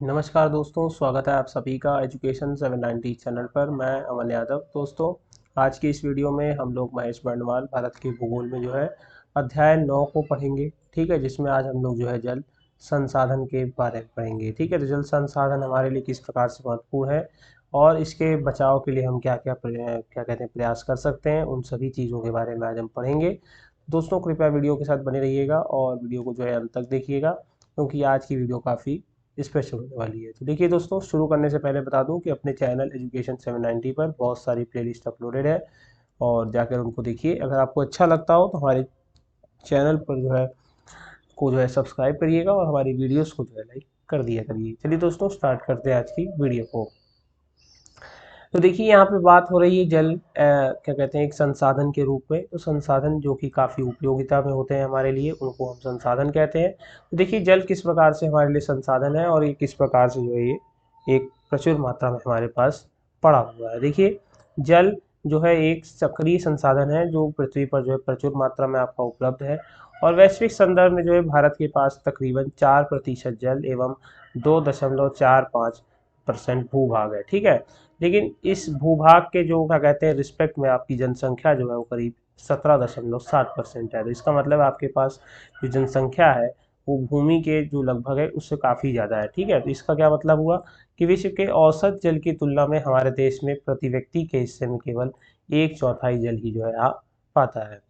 नमस्कार दोस्तों, स्वागत है आप सभी का एजुकेशन 790 चैनल पर। मैं अमन यादव। दोस्तों, आज की इस वीडियो में हम लोग महेश बर्णवाल भारत के भूगोल में जो है अध्याय 9 को पढ़ेंगे। ठीक है, जिसमें आज हम लोग जो है जल संसाधन के बारे में पढ़ेंगे। ठीक है, तो जल संसाधन हमारे लिए किस प्रकार से महत्वपूर्ण है और इसके बचाव के लिए हम क्या क्या क्या कहते हैं प्रयास कर सकते हैं, उन सभी चीज़ों के बारे में आज हम पढ़ेंगे। दोस्तों, कृपया वीडियो के साथ बने रहिएगा और वीडियो को जो है अंत तक देखिएगा, क्योंकि आज की वीडियो काफ़ी स्पेशल होने वाली है। तो देखिए दोस्तों, शुरू करने से पहले बता दूं कि अपने चैनल एजुकेशन 790 पर बहुत सारी प्लेलिस्ट अपलोडेड है और जाकर उनको देखिए। अगर आपको अच्छा लगता हो तो हमारे चैनल पर जो है सब्सक्राइब करिएगा और हमारी वीडियोस को जो है लाइक कर दिया करिए। चलिए दोस्तों, स्टार्ट करते हैं आज की वीडियो को। तो देखिए, यहाँ पे बात हो रही है जल क्या कहते हैं एक संसाधन के रूप में। तो संसाधन जो कि काफ़ी उपयोगिता में होते हैं हमारे लिए, उनको हम संसाधन कहते हैं। तो देखिए, जल किस प्रकार से हमारे लिए संसाधन है और ये किस प्रकार से जो है ये एक प्रचुर मात्रा में हमारे पास पड़ा हुआ है। देखिए, जल जो है एक सक्रिय संसाधन है जो पृथ्वी पर जो है प्रचुर मात्रा में आपका उपलब्ध है। और वैश्विक संदर्भ में जो है भारत के पास तकरीबन 4% जल एवं 2.45% भूभाग है। ठीक है, लेकिन इस भूभाग के जो क्या कहते हैं रिस्पेक्ट में आपकी जनसंख्या जो है वो करीब 17.7% है। तो इसका मतलब आपके पास जो जनसंख्या है वो भूमि के जो लगभग है उससे काफ़ी ज़्यादा है। ठीक है, तो इसका क्या मतलब हुआ कि विश्व के औसत जल की तुलना में हमारे देश में प्रति व्यक्ति के हिस्से में केवल 1/4 जल ही जो है आ पाता है।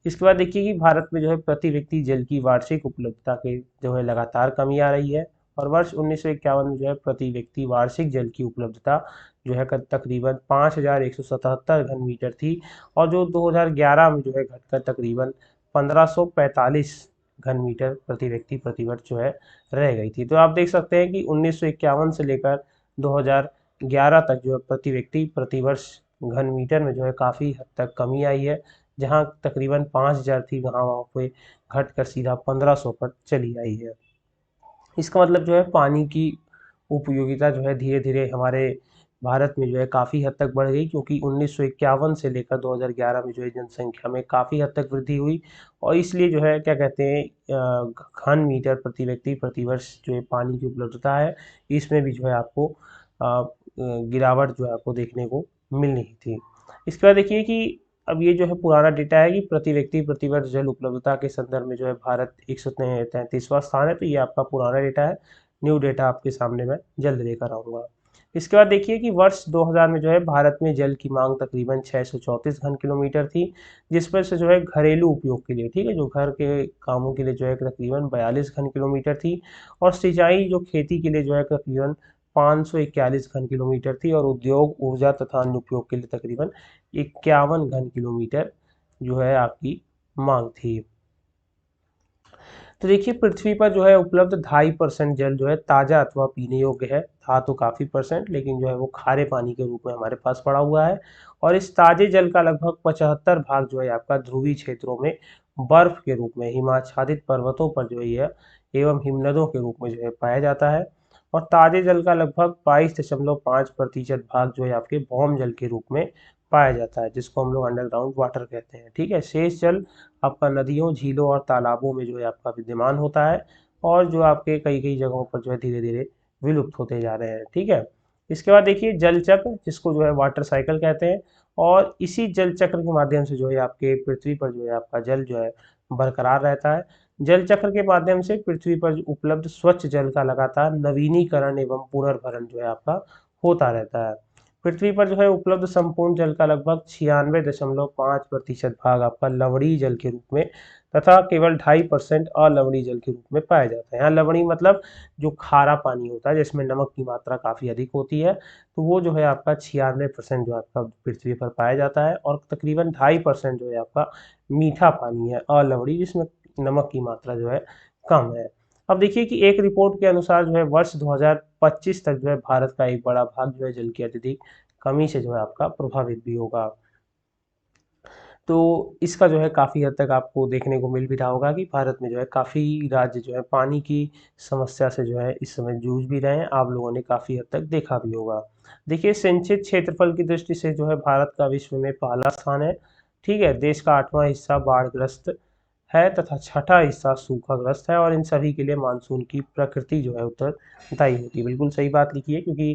इसके बाद देखिए कि भारत में जो है प्रति व्यक्ति जल की वार्षिक उपलब्धता के जो है लगातार कमी आ रही है। और वर्ष 1951 में जो है प्रति व्यक्ति वार्षिक जल की उपलब्धता जो है तकरीबन 5177 घन मीटर थी और जो 2011 में जो है घटकर तकरीबन 1545 घन मीटर प्रति व्यक्ति प्रति वर्ष जो है रह गई थी। तो आप देख सकते हैं कि 1951 से लेकर 2011 तक जो है प्रति व्यक्ति प्रति वर्ष घन मीटर में जो है काफ़ी हद तक कमी आई है। जहां तकरीबन 5000 थी, वहां पे घटकर सीधा 1500 पर चली आई है। इसका मतलब जो है पानी की उपयोगिता जो है धीरे धीरे हमारे भारत में जो है काफ़ी हद तक बढ़ गई, क्योंकि 1951 से लेकर 2011 में जो है जनसंख्या में काफ़ी हद तक वृद्धि हुई। और इसलिए जो है क्या कहते हैं घन मीटर प्रति व्यक्ति प्रति वर्ष जो है पानी की उपलब्धता है, इसमें भी जो है आपको गिरावट जो है आपको देखने को मिल रही थी। इसके बाद देखिए कि अब ये जो है पुराना डेटा है कि प्रति व्यक्ति प्रति वर्ष जल उपलब्धता के संदर्भ में जो है भारत 133वां स्थान है। तो ये आपका पुराना डेटा है। न्यू डेटा आपके सामने मैं जल्द लेकर आऊँगा। इसके बाद देखिए कि वर्ष 2000 में जो है भारत में जल की मांग तकरीबन 634 घन किलोमीटर थी, जिस पर से जो है घरेलू उपयोग के लिए, ठीक है, जो घर के कामों के लिए जो है तकरीबन 42 घन किलोमीटर थी। और सिंचाई जो खेती के लिए जो है तकरीबन 541 घन किलोमीटर थी। और उद्योग ऊर्जा तथा अन्य उपयोग के लिए तकरीबन 51 घन किलोमीटर जो है आपकी मांग थी। तो देखिए, पृथ्वी पर जो है उपलब्ध 2.5% जल जो है ताज़ा अथवा पीने योग्य है। था तो काफ़ी परसेंट, लेकिन जो है वो खारे पानी के रूप में हमारे पास पड़ा हुआ है। और इस ताज़े जल का लगभग 75 भाग जो है आपका ध्रुवीय क्षेत्रों में बर्फ के रूप में हिमाच्छादित पर्वतों पर जो है एवं हिमनदों के रूप में जो है पाया जाता है। और ताज़े जल का लगभग 22.5% भाग जो है आपके भौम जल के रूप में पाया जाता है, जिसको हम लोग अंडरग्राउंड वाटर कहते हैं। ठीक है, शेष जल आपका नदियों, झीलों और तालाबों में जो है आपका विद्यमान होता है और जो आपके कई कई जगहों पर जो है धीरे धीरे विलुप्त होते जा रहे हैं। ठीक है, इसके बाद देखिए जल चक्र, जिसको जो है वाटर साइकिल कहते हैं। और इसी जल चक्र के माध्यम से जो है आपके पृथ्वी पर जो है आपका जल जो है बरकरार रहता है। जल चक्र के माध्यम से पृथ्वी पर उपलब्ध स्वच्छ जल का लगातार नवीनीकरण एवं पुनर्भरण जो है आपका होता रहता है। पृथ्वी पर जो है उपलब्ध संपूर्ण जल का लगभग 96.5% भाग आपका लवणीय जल के रूप में तथा केवल 2.5% अलवणीय जल के रूप में पाया जाता है। यहाँ लवणीय मतलब जो खारा पानी होता है, जिसमें नमक की मात्रा काफ़ी अधिक होती है, तो वो जो है आपका 96% जो आपका पृथ्वी पर पाया जाता है। और तकरीबन 2.5% जो है आपका मीठा पानी है अलवणीय, जिसमें नमक की मात्रा जो है कम है। अब देखिए कि एक रिपोर्ट के अनुसार जो है वर्ष 2025 तक जो है भारत का एक बड़ा भाग जो है जल की अत्यधिक कमी से जो है आपका प्रभावित भी होगा। तो इसका जो है काफ़ी हद तक आपको देखने को मिल भी रहा होगा कि भारत में जो है काफ़ी राज्य जो है पानी की समस्या से जो है इस समय जूझ भी रहे हैं। आप लोगों ने काफ़ी हद तक देखा भी होगा। देखिए, सिंचित क्षेत्रफल की दृष्टि से जो है भारत का विश्व में पहला स्थान है। ठीक है, देश का 8वां हिस्सा बाढ़ग्रस्त है तथा छठा हिस्सा सूखाग्रस्त है, और इन सभी के लिए मानसून की प्रकृति जो है उत्तरदायी होती है। बिल्कुल सही बात लिखी है, क्योंकि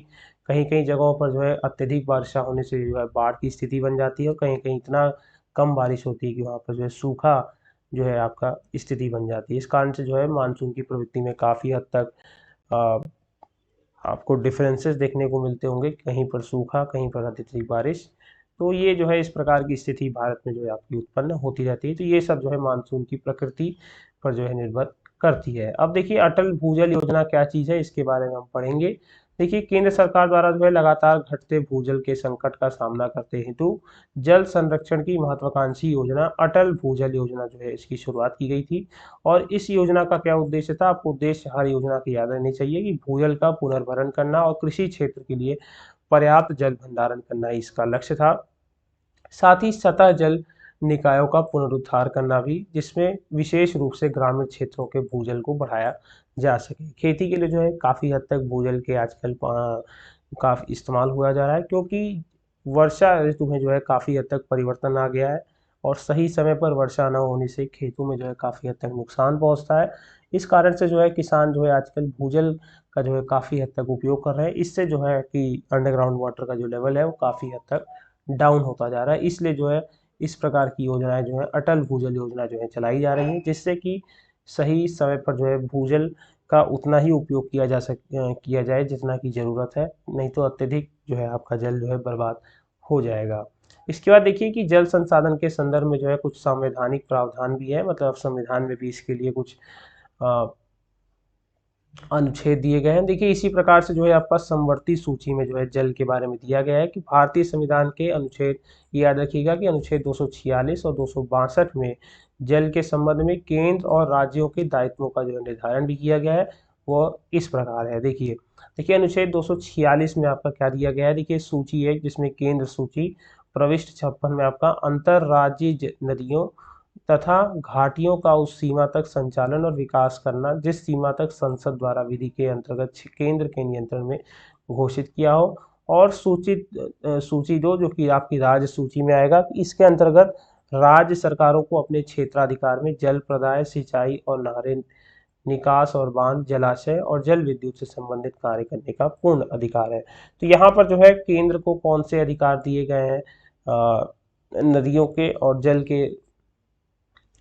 कहीं कहीं जगहों पर जो है अत्यधिक वर्षा होने से जो है बाढ़ की स्थिति बन जाती है, और कहीं कहीं इतना कम बारिश होती है कि वहाँ पर जो है सूखा जो है आपका स्थिति बन जाती है। इस कारण से जो है मानसून की प्रवृत्ति में काफ़ी हद तक अ, आपको डिफरेंसेस देखने को मिलते होंगे, कहीं पर सूखा, कहीं पर अत्यधिक बारिश। तो ये जो है इस प्रकार की स्थिति भारत में जो है आपकी उत्पन्न होती रहती है। तो ये सब जो है मानसून की प्रकृति पर जो है निर्भर करती है। अब देखिए अटल भूजल योजना क्या चीज़ है, इसके बारे में हम पढ़ेंगे। देखिए केंद्र सरकार द्वारा जो है लगातार घटते भूजल के संकट का सामना करते हेतु जल संरक्षण की महत्वाकांक्षी योजना अटल भूजल योजना जो है इसकी शुरुआत की गई थी। और इस योजना का क्या उद्देश्य था, आपको उद्देश्य हर योजना की याद रहनी चाहिए कि भूजल का पुनर्भरण करना और कृषि क्षेत्र के लिए पर्याप्त जल भंडारण करना ही इसका लक्ष्य था। साथ ही सतह जल निकायों का पुनरुद्धार करना भी, जिसमें विशेष रूप से ग्रामीण क्षेत्रों के भूजल को बढ़ाया जा सके। खेती के लिए जो है काफ़ी हद तक भूजल के आजकल काफ़ी इस्तेमाल हुआ जा रहा है, क्योंकि वर्षा ऋतु में जो है काफ़ी हद तक परिवर्तन आ गया है, और सही समय पर वर्षा न होने से खेतों में जो है काफ़ी हद तक नुकसान पहुंचता है। इस कारण से जो है किसान जो है आजकल भूजल का जो है काफ़ी हद तक उपयोग कर रहे हैं। इससे जो है कि अंडरग्राउंड वाटर का जो लेवल है वो काफ़ी हद तक डाउन होता जा रहा है। इसलिए जो है इस प्रकार की योजनाएं जो है अटल भूजल योजना जो है चलाई जा रही है, जिससे कि सही समय पर जो है भूजल का उतना ही उपयोग किया जाए जितना की ज़रूरत है, नहीं तो अत्यधिक जो है आपका जल जो है बर्बाद हो जाएगा। इसके बाद देखिए कि जल संसाधन के संदर्भ में जो है कुछ संवैधानिक प्रावधान भी है, मतलब संविधान में भी इसके लिए कुछ अ, अनुच्छेद दिए गए हैं। देखिए इसी प्रकार से जो है आपका समवर्ती सूची में जो है जल के बारे में दिया गया है कि भारतीय संविधान के अनुच्छेद, ये याद रखिएगा कि अनुच्छेद 246 और 262 में जल के संबंध में केंद्र और राज्यों के दायित्वों का जो है निर्धारण भी किया गया है। वो इस प्रकार है, देखिए देखिए अनुच्छेद 246 में आपका क्या दिया गया है, देखिए सूची है जिसमें केंद्र सूची प्रविष्ट 56 में आपका अंतर्राज्यीय नदियों तथा घाटियों का उस सीमा तक संचालन और विकास करना जिस सीमा तक संसद द्वारा विधि के अंतर्गत केंद्र के नियंत्रण में घोषित किया हो। और सूची दो जो कि आपकी राज्य सूची में आएगा, इसके अंतर्गत राज्य सरकारों को अपने क्षेत्राधिकार में जल प्रदाय, सिंचाई और नहरें, निकास और बांध, जलाशय और जल विद्युत से संबंधित कार्य करने का पूर्ण अधिकार है। तो यहाँ पर जो है केंद्र को कौन से अधिकार दिए गए हैं, नदियों के और जल के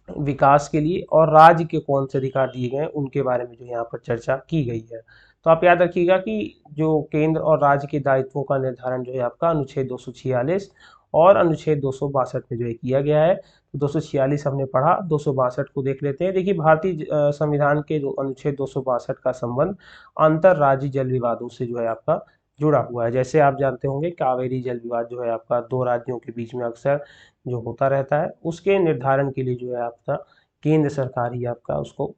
विकास के लिए, और राज्य के कौन से अधिकार दिए गए हैं उनके बारे में जो यहाँ पर चर्चा की गई है। तो आप याद रखिएगा कि जो केंद्र और राज्य के दायित्वों का निर्धारण जो है आपका अनुच्छेद 246 और अनुच्छेद 262 में जो है किया गया है। तो 246 हमने पढ़ा, 262 को देख लेते हैं। देखिए भारतीय संविधान के जो अनुच्छेद 262 का संबंध अंतर्राज्यीय जल विवादों से जो है आपका जुड़ा हुआ है। जैसे आप जानते होंगे कावेरी जल विवाद जो है आपका दो राज्यों के बीच में अक्सर जो होता रहता है, उसके निर्धारण के लिए जो है आपका केंद्र सरकार ही आपका उसको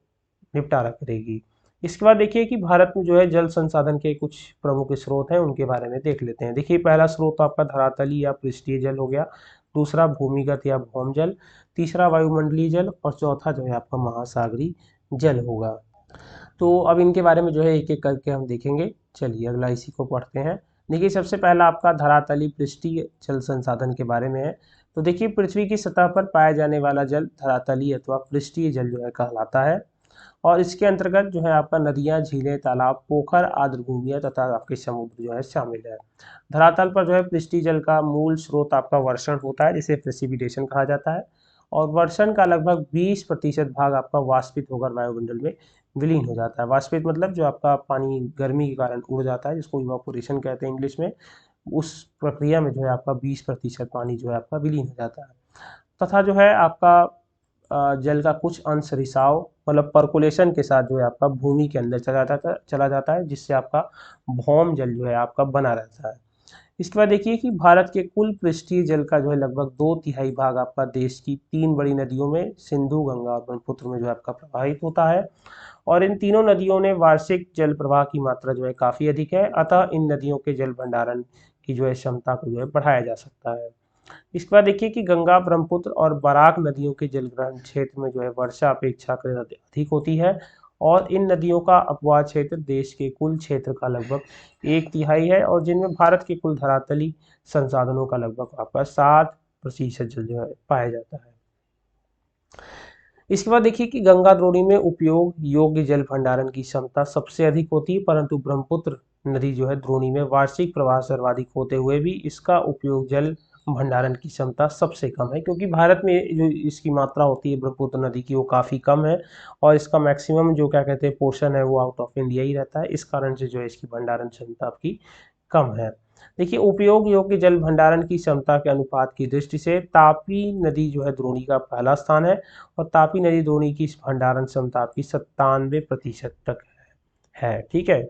निपटारा करेगी। इसके बाद देखिए कि भारत में जो है जल संसाधन के कुछ प्रमुख स्रोत हैं, उनके बारे में देख लेते हैं। देखिए पहला स्रोत आपका धरातली या पृष्ठीय जल हो गया, दूसरा भूमिगत या भौम जल, तीसरा वायुमंडलीय जल, और चौथा जो है आपका महासागरीय जल होगा। तो अब इनके बारे में जो है एक एक करके हम देखेंगे। चलिए अगला इसी को पढ़ते हैं। देखिए सबसे पहला आपका धरातली पृष्ठीय जल संसाधन के बारे में है। तो देखिए पृथ्वी की सतह पर पाया जाने वाला जल धरातलीय अथवा पृष्ठीय जल जो है कहलाता है, और इसके अंतर्गत जो है आपका नदियां, झीलें, तालाब, पोखर, आर्द्र भूमियां तथा आपके समुद्र जो है शामिल है। धरातल पर जो है पृष्ठीय जल का मूल स्रोत आपका वर्षण होता है, जिसे प्रेसिपिटेशन कहा जाता है, और वर्षण का लगभग 20% भाग आपका वाष्पित होकर वायुमंडल में विलीन हो जाता है। वाष्पित मतलब जो आपका पानी गर्मी के कारण उड़ जाता है, जिसको इवापोरेशन कहते हैं इंग्लिश में। उस प्रक्रिया में जो है आपका 20% पानी जो है आपका विलीन हो जाता है, तथा जो है आपका जल का कुछ अंश रिसाव मतलब पर्कुलेशन के साथ जो है आपका भूमि के अंदर चला जाता है, जिससे आपका भौम जल जो है आपका बना रहता है। इसके बाद देखिए कि भारत के कुल पृष्ठीय जल का जो है लगभग 2/3 भाग आपका देश की 3 बड़ी नदियों में सिंधु, गंगा और ब्रह्मपुत्र में जो है आपका प्रवाहित होता है, और इन तीनों नदियों ने वार्षिक जल प्रवाह की मात्रा जो है काफ़ी अधिक है, अतः इन नदियों के जल भंडारण की जो है क्षमता को जो है बढ़ाया जा सकता है। इसके बाद देखिए कि गंगा, ब्रह्मपुत्र और बराक नदियों के जलग्रहण क्षेत्र में जो है वर्षा अपेक्षाकृत अधिक होती है, और इन नदियों का अपवाह क्षेत्र देश के कुल क्षेत्र का लगभग 1/3 है, और जिनमें भारत के कुल धरातली संसाधनों का लगभग आपका 7% जल जो है पाया जाता है। इसके बाद देखिए कि गंगा द्रोणी में उपयोग योग्य जल भंडारण की क्षमता सबसे अधिक होती है, परंतु ब्रह्मपुत्र नदी जो है द्रोणी में वार्षिक प्रवाह सर्वाधिक होते हुए भी इसका उपयोग जल भंडारण की क्षमता सबसे कम है, क्योंकि भारत में जो इसकी मात्रा होती है ब्रह्मपुत्र नदी की वो काफ़ी कम है और इसका मैक्सिमम जो क्या कहते हैं पोर्शन है वो आउट ऑफ इंडिया ही रहता है। इस कारण से जो है इसकी भंडारण क्षमता आपकी कम है। देखिए उपयोग योग्य जल भंडारण की क्षमता के अनुपात की दृष्टि से तापी नदी जो है द्रोणी का पहला स्थान है और तापी नदी द्रोणी की भंडारण क्षमता आपकी 97% तक है। ठीक है,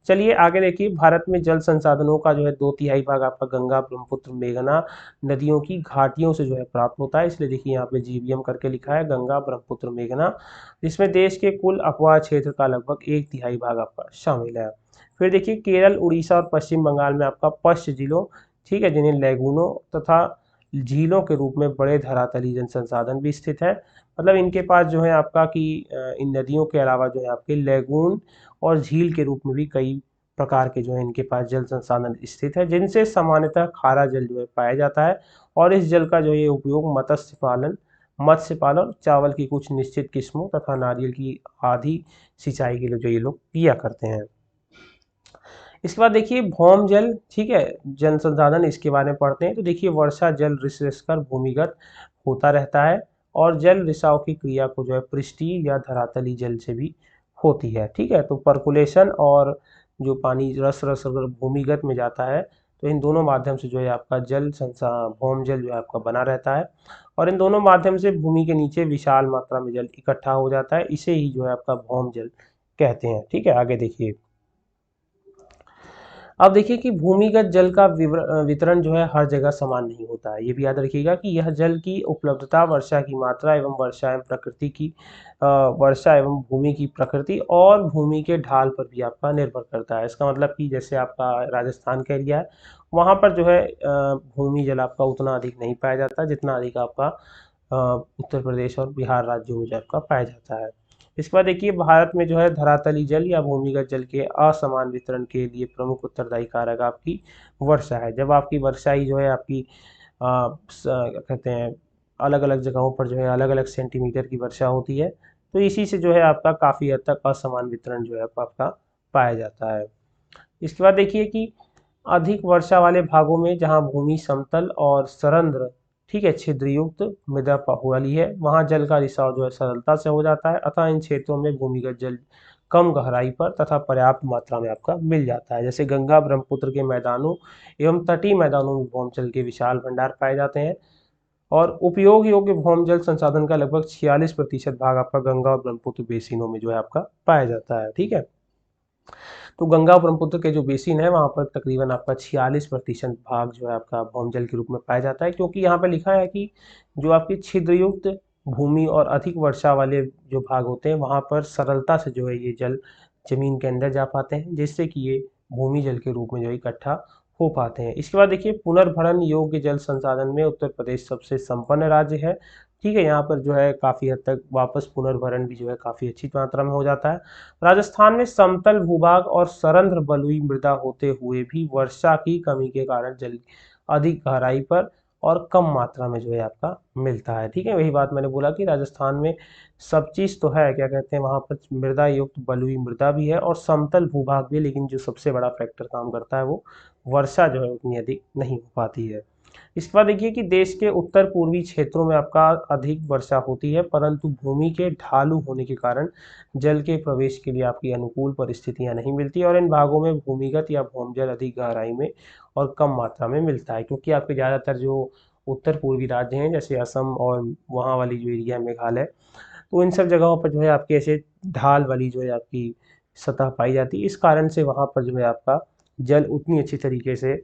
चलिए आगे देखिए, भारत में जल संसाधनों का जो है 2/3 भाग आपका गंगा ब्रह्मपुत्र मेघना नदियों की घाटियों से जो है प्राप्त होता है। इसलिए देखिए यहाँ पे जीबीएम करके लिखा है गंगा ब्रह्मपुत्र मेघना, जिसमें देश के कुल अपवाह क्षेत्र का लगभग 1/3 भाग आपका शामिल है। फिर देखिए केरल, उड़ीसा और पश्चिम बंगाल में आपका पश्च जिलों, ठीक है, जिन्हें लैगूनों तथा झीलों के रूप में बड़े धरातली जल संसाधन भी स्थित है। मतलब इनके पास जो है आपका कि इन नदियों के अलावा जो है आपके लैगून और झील के रूप में भी कई प्रकार के जो है इनके पास जल संसाधन स्थित है, जिनसे सामान्यतः खारा जल जो है पाया जाता है और इस जल का जो ये उपयोग मत्स्य पालन, चावल की कुछ निश्चित किस्मों तथा नारियल की आधी सिंचाई के लिए जो ये लोग पिया करते हैं। इसके बाद देखिए भौम जल, ठीक है, जल संसाधन, इसके बारे में पढ़ते हैं। तो देखिए वर्षा जल रिस कर भूमिगत होता रहता है और जल रिसाव की क्रिया को जो है पृष्ठीय या धरातली जल से भी होती है। ठीक है, तो पर्कुलेशन और जो पानी रस रस अगर भूमिगत में जाता है तो इन दोनों माध्यम से जो है आपका भौम जल जो है आपका बना रहता है और इन दोनों माध्यम से भूमि के नीचे विशाल मात्रा में जल इकट्ठा हो जाता है। इसे ही जो है आपका भौम जल कहते हैं। ठीक है, आगे देखिए, अब देखिए कि भूमिगत जल का वितरण जो है हर जगह समान नहीं होता है। ये भी याद रखिएगा कि यह जल की उपलब्धता वर्षा की मात्रा एवं वर्षा एवं भूमि की प्रकृति और भूमि के ढाल पर भी आपका निर्भर करता है। इसका मतलब कि जैसे आपका राजस्थान का एरिया है, वहाँ पर जो है भूमि जल आपका उतना अधिक नहीं पाया जाता जितना अधिक आपका उत्तर प्रदेश और बिहार राज्यों में जो आपका पाया जाता है। इसके बाद देखिए भारत में जो है धरातली जल या भूमिगत जल के असमान वितरण के लिए प्रमुख उत्तरदायी कारक आपकी वर्षा है। जब आपकी वर्षा ही जो है आपकी क्या कहते हैं अलग अलग जगहों पर जो है अलग अलग सेंटीमीटर की वर्षा होती है, तो इसी से जो है आपका काफ़ी हद तक असमान वितरण जो है आपका पाया जाता है। इसके बाद देखिए कि अधिक वर्षा वाले भागों में जहाँ भूमि समतल और सरंध्र, ठीक है, छिद्रयुक्त मृदा वाली है, वहाँ जल का रिसाव जो है सरलता से हो जाता है। अतः इन क्षेत्रों में भूमिगत जल कम गहराई पर तथा पर्याप्त मात्रा में आपका मिल जाता है। जैसे गंगा ब्रह्मपुत्र के मैदानों एवं तटीय मैदानों में भौम जल के विशाल भंडार पाए जाते हैं और उपयोग योग्य भौम जल संसाधन का लगभग 46% भाग आपका गंगा और ब्रह्मपुत्र बेसिनों में जो है आपका पाया जाता है। ठीक है, तो गंगा ब्रह्मपुत्र के जो बेसिन है वहाँ पर तकरीबन आपका 46% भाग जो है आपका भौमजल के रूप में पाया जाता है, क्योंकि यहाँ पर लिखा है कि जो आपकी छिद्रयुक्त भूमि और अधिक वर्षा वाले जो भाग होते हैं वहाँ पर सरलता से जो है ये जल जमीन के अंदर जा पाते हैं, जिससे कि ये भूमि जल के रूप में जो इकट्ठा हो पाते हैं। इसके बाद देखिए पुनर्भरण योग्य जल संसाधन में उत्तर प्रदेश सबसे संपन्न राज्य है। ठीक है, यहाँ पर जो है काफ़ी हद तक वापस पुनर्भरण भी जो है काफ़ी अच्छी मात्रा में हो जाता है। राजस्थान में समतल भूभाग और सरंध्र बलुई मृदा होते हुए भी वर्षा की कमी के कारण जल अधिक गहराई पर और कम मात्रा में जो है आपका मिलता है। ठीक है, वही बात मैंने बोला कि राजस्थान में सब चीज़ तो है, क्या कहते हैं, वहाँ पर मृदा युक्त बलुई मृदा भी है और समतल भूभाग भी, लेकिन जो सबसे बड़ा फैक्टर काम करता है वो वर्षा जो है उतनी अधिक नहीं हो पाती है। इसके बाद देखिए कि देश के उत्तर पूर्वी क्षेत्रों में आपका अधिक वर्षा होती है, परंतु भूमि के ढालू होने के कारण जल के प्रवेश के लिए आपकी अनुकूल परिस्थितियां नहीं मिलती और इन भागों में भूमिगत या भौमजल अधिक गहराई में और कम मात्रा में मिलता है, क्योंकि आपके ज़्यादातर जो उत्तर पूर्वी राज्य हैं जैसे असम और वहाँ वाली जो एरिया है मेघालय, तो इन सब जगहों पर जो है आपके ऐसे ढाल वाली जो है आपकी सतह पाई जाती है। इस कारण से वहाँ पर जो है आपका जल उतनी अच्छी तरीके से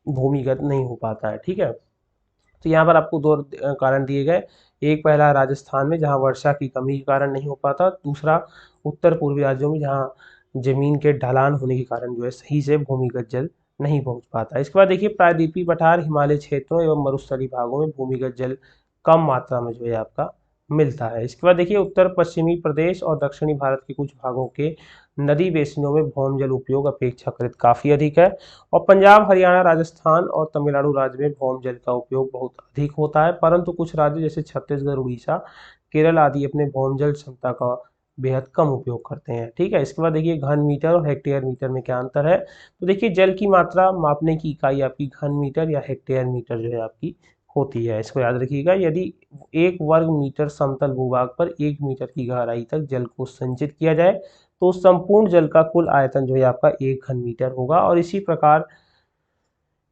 भूमिगत नहीं हो पाता है। ठीक है, तो यहाँ पर आपको दो कारण दिए गए। एक पहला राजस्थान में जहाँ वर्षा की कमी के कारण नहीं हो पाता, दूसरा उत्तर पूर्वी राज्यों में जहाँ जमीन के ढलान होने के कारण जो है सही से भूमिगत जल नहीं पहुँच पाता। इसके बाद देखिए प्रायद्वीपीय पठार, हिमालय क्षेत्रों एवं मरुस्थलीय भागों में भूमिगत जल कम मात्रा में जो है आपका मिलता है। इसके बाद देखिए उत्तर पश्चिमी प्रदेश और दक्षिणी भारत के कुछ भागों के नदी बेसिनों में भौम जल उपयोग अपेक्षाकृत काफ़ी अधिक है और पंजाब, हरियाणा, राजस्थान और तमिलनाडु राज्य में भौम जल का उपयोग बहुत अधिक होता है, परंतु कुछ राज्य जैसे छत्तीसगढ़, उड़ीसा, केरल आदि अपने भौमजल क्षमता का बेहद कम उपयोग करते हैं। ठीक है, इसके बाद देखिए घन मीटर और हेक्टेयर मीटर में क्या अंतर है। तो देखिए जल की मात्रा मापने की इकाई आपकी घन मीटर या हेक्टेयर मीटर जो है आपकी होती है। इसको याद रखिएगा, यदि 1 वर्ग मीटर समतल भूभाग पर 1 मीटर की गहराई तक जल को संचित किया जाए तो संपूर्ण जल का कुल आयतन जो है आपका 1 घन मीटर होगा। और इसी प्रकार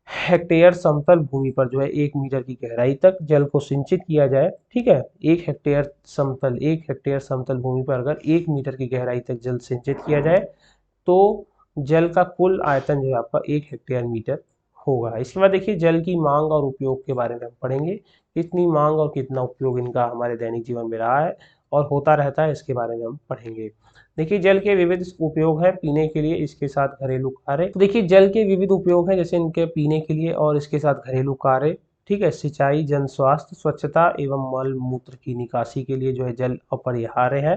हेक्टेयर समतल भूमि पर जो है 1 मीटर की गहराई तक जल को सिंचित किया जाए, ठीक है, 1 हेक्टेयर समतल भूमि पर अगर 1 मीटर की गहराई तक जल सिंचित किया जाए तो जल का कुल आयतन जो है आपका 1 हेक्टेयर मीटर होगा। इसके बाद देखिए जल की मांग और उपयोग के बारे में हम पढ़ेंगे, कितनी मांग और कितना उपयोग इनका हमारे दैनिक जीवन में रहा है और होता रहता है, इसके बारे में हम पढ़ेंगे। देखिए जल के विविध उपयोग हैं पीने के लिए, इसके साथ घरेलू कार्य। तो देखिए जल के विविध उपयोग हैं जैसे इनके पीने के लिए और इसके साथ घरेलू कार्य, ठीक है, सिंचाई, जन स्वास्थ्य, स्वच्छता एवं मल मूत्र की निकासी के लिए जो है जल अपरिहार्य है।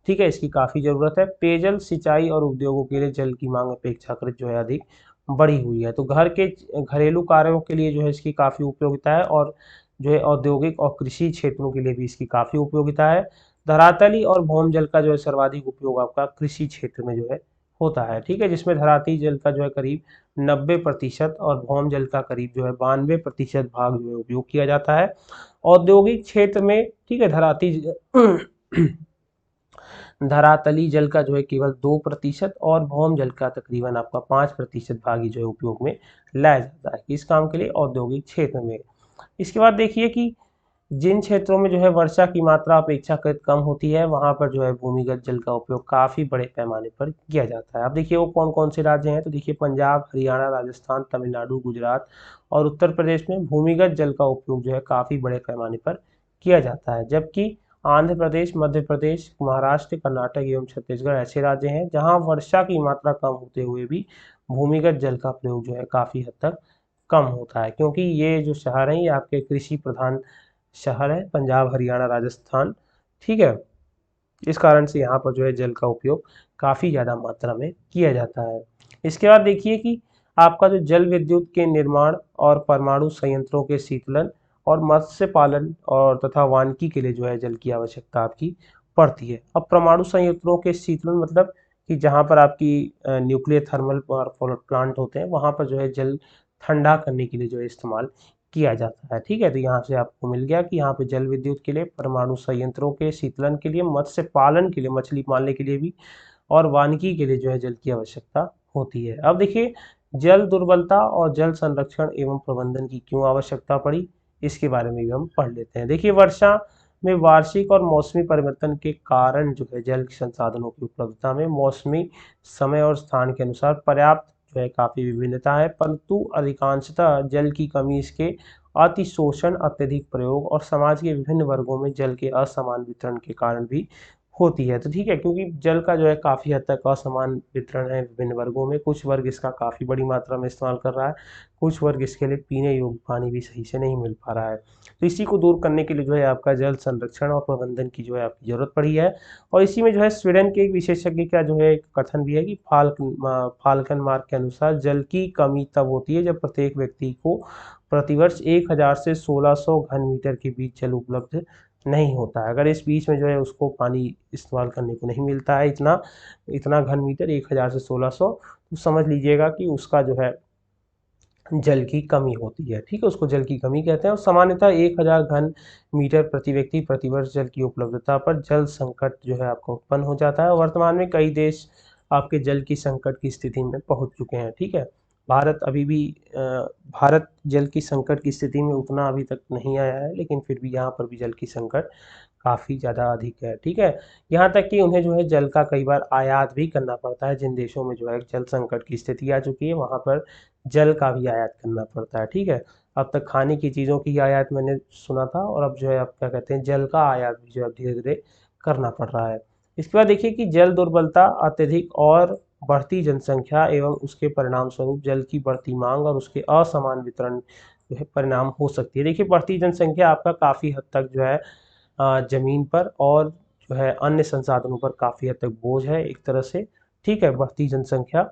ठीक है, इसकी काफ़ी ज़रूरत है। पेयजल, सिंचाई और उद्योगों के लिए जल की मांग अपेक्षाकृत जो है अधिक बढ़ी हुई है। तो घरेलू कार्यों के लिए जो है इसकी काफ़ी उपयोगिता है और जो है औद्योगिक और कृषि क्षेत्रों के लिए भी इसकी काफ़ी उपयोगिता है। धरातली और भौम जल का जो है सर्वाधिक उपयोग आपका कृषि क्षेत्र में जो है होता है। ठीक है, जिसमें धरातली जल का जो है करीब 90% और भौम जल का करीब जो है 92% भाग जो है उपयोग किया जाता है। औद्योगिक क्षेत्र में, ठीक है, धरातली जल का जो है केवल 2% और भौम जल का तकरीबन आपका 5% भाग ही जो है उपयोग में लाया जाता है इस काम के लिए औद्योगिक क्षेत्र में। इसके बाद देखिए कि जिन क्षेत्रों में जो है वर्षा की मात्रा अपेक्षाकृत कम होती है वहां पर जो है भूमिगत जल का उपयोग काफी बड़े पैमाने पर किया जाता है। अब देखिए वो कौन कौन से राज्य हैं, तो देखिए पंजाब, हरियाणा, राजस्थान, तमिलनाडु, गुजरात और उत्तर प्रदेश में भूमिगत जल का उपयोग जो है काफी बड़े पैमाने पर किया जाता है। जबकि आंध्र प्रदेश, मध्य प्रदेश, महाराष्ट्र, कर्नाटक एवं छत्तीसगढ़ ऐसे राज्य हैं जहां वर्षा की मात्रा कम होते हुए भी भूमिगत जल का प्रयोग जो है काफी हद तक कम होता है, क्योंकि ये जो शहर हैं ये आपके कृषि प्रधान शहर है, पंजाब, हरियाणा, राजस्थान। ठीक है, इस कारण से यहाँ पर जो है जल का उपयोग काफ़ी ज़्यादा मात्रा में किया जाता है। इसके बाद देखिए कि आपका जो जल विद्युत के निर्माण और परमाणु संयंत्रों के शीतलन और मत्स्य पालन और तथा वानिकी के लिए जो है जल की आवश्यकता आपकी पड़ती है। अब परमाणु संयंत्रों के शीतलन मतलब कि जहाँ पर आपकी न्यूक्लियर थर्मल पावर प्लांट होते हैं वहाँ पर जो है जल ठंडा करने के लिए जो है इस्तेमाल किया जाता है। ठीक है, तो यहाँ से आपको मिल गया कि यहाँ पे जल विद्युत के लिए, परमाणु संयंत्रों के शीतलन के लिए, मत्स्य पालन के लिए, मछली पालने के लिए भी और वानिकी के लिए जो है जल की आवश्यकता होती है। अब देखिए जल दुर्बलता और जल संरक्षण एवं प्रबंधन की क्यों आवश्यकता पड़ी, इसके बारे में भी हम पढ़ लेते हैं। देखिए वर्षा में वार्षिक और मौसमी परिवर्तन के कारण जो है जल संसाधनों की उपलब्धता में मौसमी समय और स्थान के अनुसार पर्याप्त जो है काफ़ी विभिन्नता है, परंतु अधिकांशतः जल की कमी, इसके अतिशोषण, अत्यधिक प्रयोग और समाज के विभिन्न वर्गों में जल के असमान वितरण के कारण भी होती है। तो ठीक है, क्योंकि जल का जो है काफ़ी हद तक असमान वितरण है विभिन्न वर्गों में, कुछ वर्ग इसका काफ़ी बड़ी मात्रा में इस्तेमाल कर रहा है, कुछ वर्ग इसके लिए पीने योग्य पानी भी सही से नहीं मिल पा रहा है। तो इसी को दूर करने के लिए जो है आपका जल संरक्षण और प्रबंधन की जो है आपकी जरूरत पड़ी है। और इसी में जो है स्वीडन के एक विशेषज्ञ का जो है एक कथन भी है कि फाल्कन मार्क के अनुसार जल की कमी तब होती है जब प्रत्येक व्यक्ति को प्रतिवर्ष 1000 से 1600 घन मीटर के बीच जल उपलब्ध नहीं होता है। अगर इस बीच में जो है उसको पानी इस्तेमाल करने को नहीं मिलता है इतना इतना घन मीटर 1000 से 1600, तो समझ लीजिएगा कि उसका जो है जल की कमी होती है। ठीक है, उसको जल की कमी कहते हैं। और सामान्यतः 1000 घन मीटर प्रति व्यक्ति प्रतिवर्ष जल की उपलब्धता पर जल संकट जो है आपको उत्पन्न हो जाता है। वर्तमान में कई देश आपके जल की संकट की स्थिति में पहुंच चुके हैं। ठीक है, भारत अभी भी भारत जल की संकट की स्थिति में उतना अभी तक नहीं आया है, लेकिन फिर भी यहाँ पर भी जल की संकट काफ़ी ज़्यादा अधिक है। ठीक है, यहाँ तक कि उन्हें जो है जल का कई बार आयात भी करना पड़ता है। जिन देशों में जो है जल संकट की स्थिति आ चुकी है वहाँ पर जल का भी आयात करना पड़ता है। ठीक है, अब तक खाने की चीज़ों की आयात मैंने सुना था और अब जो है आप क्या कहते हैं जल का आयात भी जो है धीरे धीरे करना पड़ रहा है। इसके बाद देखिए कि जल दुर्बलता, अत्यधिक और बढ़ती जनसंख्या एवं उसके परिणाम स्वरूप जल की बढ़ती मांग और उसके असमान वितरण जो है परिणाम हो सकती है। देखिए बढ़ती जनसंख्या आपका काफ़ी हद तक जो है जमीन पर और जो है अन्य संसाधनों पर काफ़ी हद तक बोझ है एक तरह से। ठीक है, बढ़ती जनसंख्या,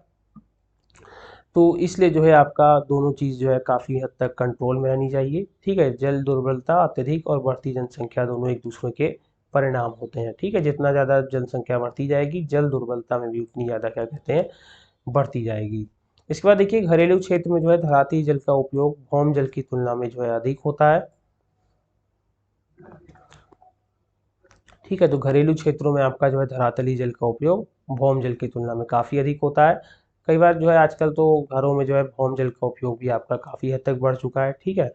तो इसलिए जो है आपका दोनों चीज़ जो है काफ़ी हद तक कंट्रोल में रहनी चाहिए। ठीक है, जल दुर्बलता अत्यधिक और बढ़ती जनसंख्या दोनों एक दूसरे के परिणाम होते हैं। ठीक है, जितना ज़्यादा जनसंख्या बढ़ती जाएगी, जल दुर्बलता में भी उतनी ज़्यादा क्या कहते हैं बढ़ती जाएगी। इसके बाद देखिए घरेलू क्षेत्र में जो है धराती जल का उपयोग भौम जल की तुलना में जो है अधिक होता है। ठीक है, तो घरेलू क्षेत्रों में आपका जो है धरातली जल का उपयोग भौम जल की तुलना में काफ़ी अधिक होता है। कई बार जो है आजकल तो घरों में जो है भौम जल का उपयोग भी आपका काफ़ी हद तक बढ़ चुका है। ठीक है,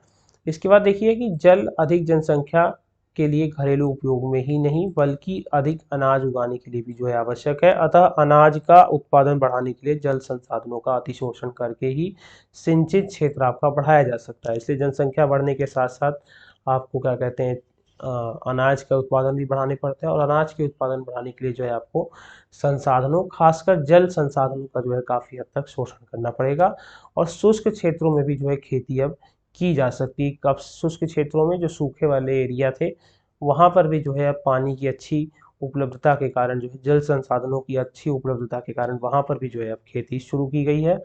इसके बाद देखिए कि जल अधिक जनसंख्या के लिए घरेलू उपयोग में ही नहीं बल्कि अधिक अनाज उगाने के लिए भी जो है आवश्यक है। अतः अनाज का उत्पादन बढ़ाने के लिए जल संसाधनों का अतिशोषण करके ही सिंचित क्षेत्र आपका बढ़ाया जा सकता है। इसलिए जनसंख्या बढ़ने के साथ साथ आपको क्या कहते हैं अनाज का उत्पादन भी बढ़ाने पड़ते हैं, और अनाज के उत्पादन बढ़ाने के लिए जो है आपको संसाधनों खासकर जल संसाधनों का जो है काफ़ी हद तक शोषण करना पड़ेगा। और शुष्क क्षेत्रों में भी जो है खेती अब की जा सकती है। कब शुष्क क्षेत्रों में जो सूखे वाले एरिया थे वहाँ पर भी जो है पानी की अच्छी उपलब्धता के कारण जो है जल संसाधनों की अच्छी उपलब्धता के कारण वहाँ पर भी जो है अब खेती शुरू की गई है।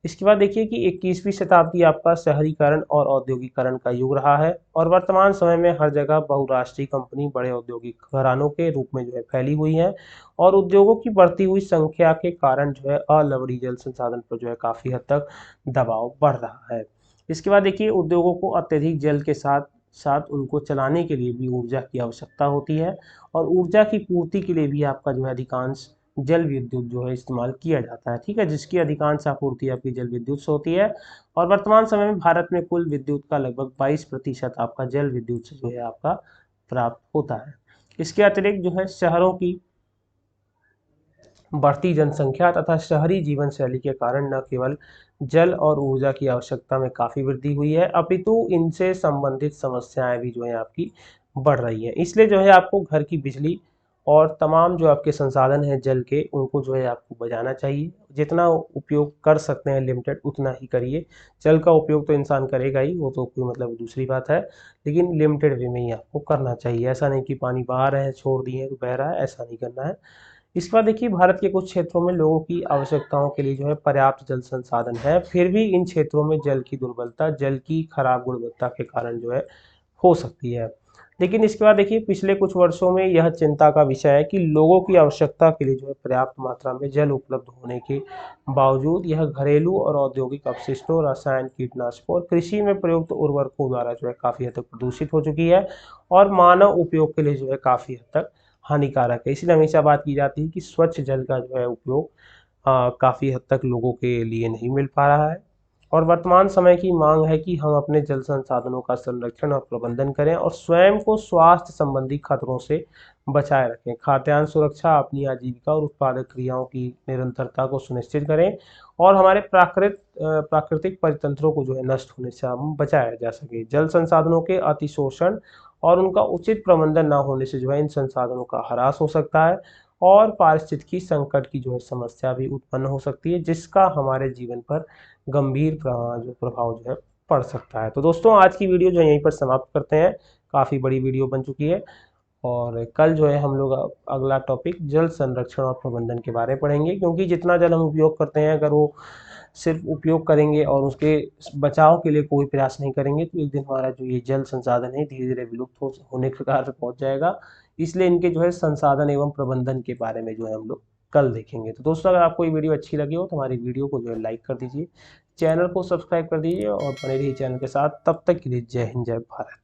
इसके बाद देखिए कि 21वीं शताब्दी आपका शहरीकरण और औद्योगिकरण का युग रहा है, और वर्तमान समय में हर जगह बहुराष्ट्रीय कंपनी बड़े औद्योगिक घरानों के रूप में जो है फैली हुई है, और उद्योगों की बढ़ती हुई संख्या के कारण जो है अलवड़ी जल संसाधन पर जो है काफ़ी हद तक दबाव बढ़ रहा है। इसके बाद देखिए उद्योगों को अत्यधिक जल के साथ साथ उनको चलाने के लिए भी ऊर्जा की आवश्यकता होती है, और ऊर्जा की पूर्ति के लिए भी आपका जो है अधिकांश जल विद्युत जो है इस्तेमाल किया जाता है। ठीक है, जिसकी अधिकांश आपूर्ति आपकी जल विद्युत से होती है, और वर्तमान समय में भारत में कुल विद्युत का लगभग 22% आपका जल विद्युत से जो है आपका प्राप्त होता है। इसके अतिरिक्त जो है शहरों की बढ़ती जनसंख्या तथा शहरी जीवन शैली के कारण न केवल जल और ऊर्जा की आवश्यकता में काफ़ी वृद्धि हुई है, अपितु इनसे संबंधित समस्याएं भी जो है आपकी बढ़ रही हैं। इसलिए जो है आपको घर की बिजली और तमाम जो आपके संसाधन हैं जल के, उनको जो है आपको बचाना चाहिए। जितना उपयोग कर सकते हैं लिमिटेड उतना ही करिए। जल का उपयोग तो इंसान करेगा ही, वो तो कोई मतलब दूसरी बात है, लेकिन लिमिटेड वे में ही आपको करना चाहिए। ऐसा नहीं कि पानी बहा रहे हैं छोड़ दिए तो बह रहा है, ऐसा नहीं करना है। इसके बाद देखिए भारत के कुछ क्षेत्रों में लोगों की आवश्यकताओं के लिए जो है पर्याप्त जल संसाधन है, फिर भी इन क्षेत्रों में जल की दुर्बलता जल की खराब गुणवत्ता के कारण जो है हो सकती है। लेकिन इसके बाद देखिए पिछले कुछ वर्षों में यह चिंता का विषय है कि लोगों की आवश्यकता के लिए जो है पर्याप्त मात्रा में जल उपलब्ध होने के बावजूद यह घरेलू और औद्योगिक अपशिष्टों, रसायन, कीटनाशकों और कृषि में प्रयुक्त उर्वरकों द्वारा जो है काफ़ी हद तक प्रदूषित हो चुकी है, और मानव उपयोग के लिए जो है काफ़ी हद तक हानिकारक है। इसलिए हमेशा बात की जाती है कि स्वच्छ जल का जो है उपयोग काफ़ी हद तक लोगों के लिए नहीं मिल पा रहा है, और वर्तमान समय की मांग है कि हम अपने जल संसाधनों का संरक्षण और प्रबंधन करें और स्वयं को स्वास्थ्य संबंधी खतरों से बचाए रखें। खाद्यान्न सुरक्षा, अपनी आजीविका और उत्पादक क्रियाओं की निरंतरता को सुनिश्चित करें, और हमारे प्राकृतिक परितंत्रों को जो है नष्ट होने से हम बचाया जा सके। जल संसाधनों के अतिशोषण और उनका उचित प्रबंधन न होने से जो है इन संसाधनों का ह्रास हो सकता है, और पारिस्थितिकी संकट की जो है समस्या भी उत्पन्न हो सकती है, जिसका हमारे जीवन पर गंभीर प्रभाव जो है पड़ सकता है। तो दोस्तों आज की वीडियो जो है यहीं पर समाप्त करते हैं। काफ़ी बड़ी वीडियो बन चुकी है, और कल जो है हम लोग अगला टॉपिक जल संरक्षण और प्रबंधन के बारे में पढ़ेंगे, क्योंकि जितना जल हम उपयोग करते हैं अगर वो सिर्फ उपयोग करेंगे और उसके बचाव के लिए कोई प्रयास नहीं करेंगे तो एक दिन हमारा जो ये जल संसाधन है धीरे धीरे विलुप्त होने के कगार पर पहुंच जाएगा। इसलिए इनके जो है संसाधन एवं प्रबंधन के बारे में जो है हम लोग कल देखेंगे। तो दोस्तों अगर आपको ये वीडियो अच्छी लगी हो तो हमारी वीडियो को जो है लाइक कर दीजिए, चैनल को सब्सक्राइब कर दीजिए, और बने रहिए चैनल के साथ। तब तक के लिए जय हिंद, जय भारत।